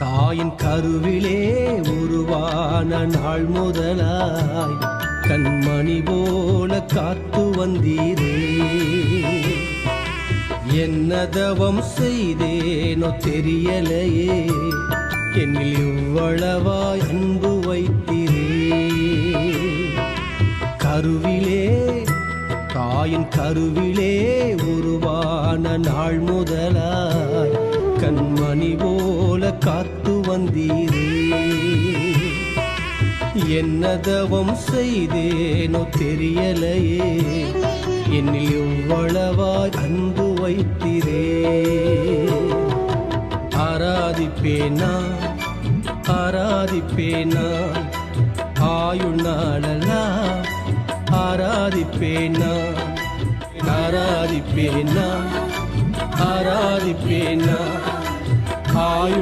தாயின் கருவிலே உருவான நாள் முதலாய் கண்மணி போல காத்து வந்தீரே. என்ன தவம் செய்தேனோ தெரியலையே, என்னில் இவ்வளவாய் அன்பு வைத்தீரே. கருவிலே தாயின் கருவிலே உருவான நாள் முதலாய் கண்மணி போல காத்து வந்தீரே. என்ன தவம் செய்தேனோ தெரியலையே, என்னில் இவ்வளவாய் அன்பு வைத்தீரே. ஆராதிப்பேனா ஆராதிப்பேனா ஆயுள் நாளெல்லாம் ஆராதிப்பேனா ஆராதிப்பேனா ஆராதிப்பேனா ஆயுள்